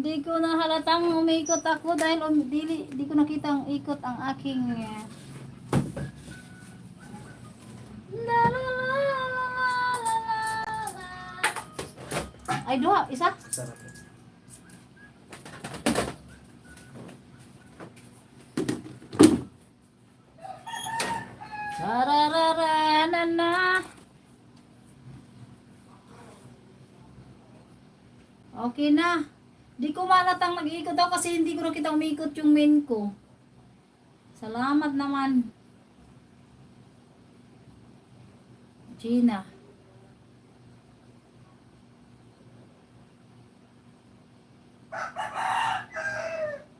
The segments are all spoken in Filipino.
Hindi ko na halatang umikot ako dahil di ko nakita ang ikot ang aking la, la, la, la, la, la. Ay, duha, isa? Sarap. Sararara na na. Okay na. Di ko malatang nag-iikot ako kasi hindi ko nakita umikot yung main ko. Salamat naman. Gina.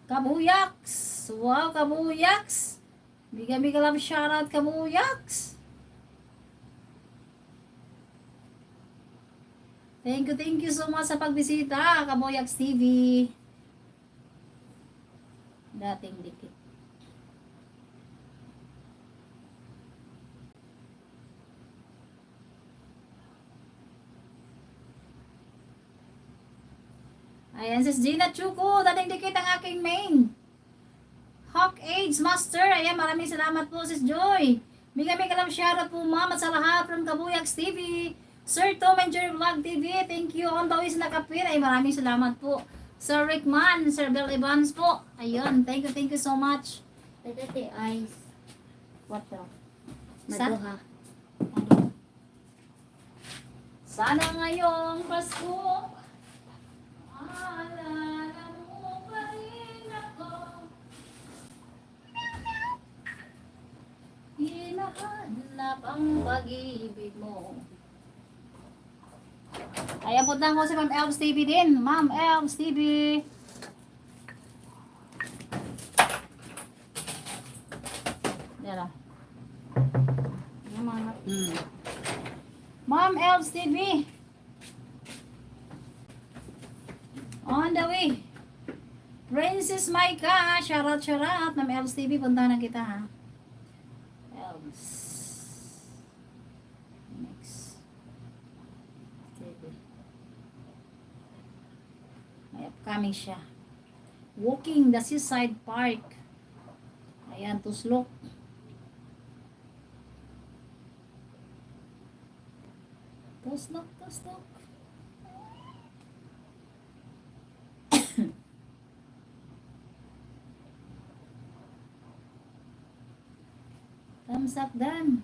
Kabuyaks. Wow, kabuyaks. Biga-biga lang shoutout kabuyaks. Thank you so much sa pagbisita, Kabuyaks TV. Dating dikit. Ayan, sis Gina Chuko, dating dikit ang aking main. Hawk Age Master, ayan, maraming salamat po, sis Joy. Biga-biga lang shoutout po, ma'am, at sa lahat from Kabuyaks TV. Sir Tom and Jerry Vlog TV, thank you. On the way sa nakapin, ay maraming salamat po. Sir Rickman, Sir Bel Evans po. Ayun, thank you so much. Dati ice. What the? Maduha. Sana ngayong Pasko, maalala mo pa rin ako. Hinahanap ang pag-ibig mo. Ayan, punta ko si Ma'am Elves TV din. Ma'am Elves TV. Yan o. Ma'am Elves TV. On the way. Princess Maika. Shoutout. Ma'am Elves TV. Punta na kita ha. Elves. Upcoming siya. Walking the Seaside Park. Ayan, tuslok. Tuslok. Thumbs up dan.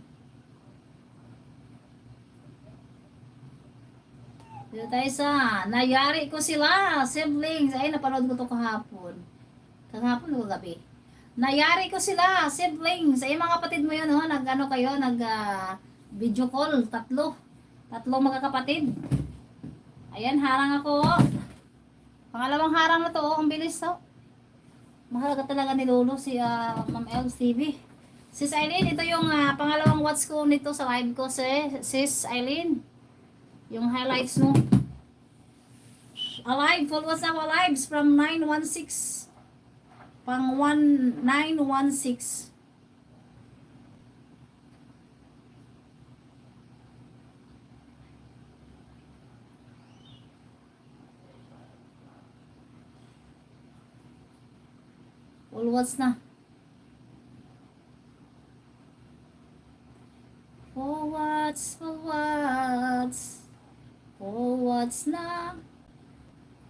Dito tayo sa nayari ko sila, siblings. Ay, napanood ko to kahapon. Kahapon o gabi. Nayari ko sila, siblings. Ay, mga kapatid mo yun, ho? Nag-ano kayo, video call, tatlo magkakapatid. Ayan, harang ako. Pangalawang harang na to, ang bilis, ho. Mahalaga talaga ni Lolo, si Ma'am Elves TV. Sis Eileen, ito yung pangalawang watch ko nito sa live ko, sis Eileen. Yung highlights mo. Alive, full WhatsApp alives from 916. Pang 1916. Full what's na. Forwards na.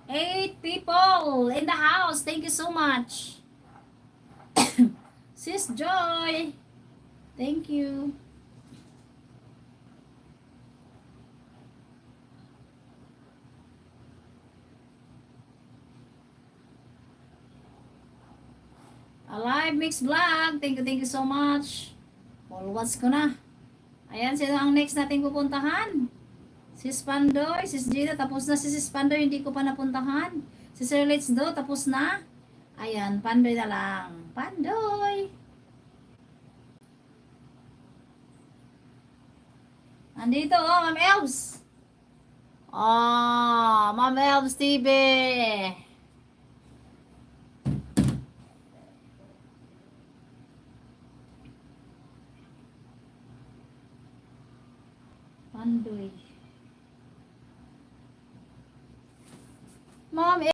8 people in the house. Thank you so much. Sis Joy. Thank you. Alive Mix Vlog. Thank you so much. Forwards ko na. Ayan, sino ang next nating pupuntahan? Sis Pandoy, Sis Gina, tapos na si Sis Pandoy, hindi ko pa napuntahan. Si Sir Let's Do, tapos na. Ayan, Pandoy na lang. Pandoy! Andito, oh, Ma'am Elves. Oh, Ma'am Elves TV. Pandoy. Mom,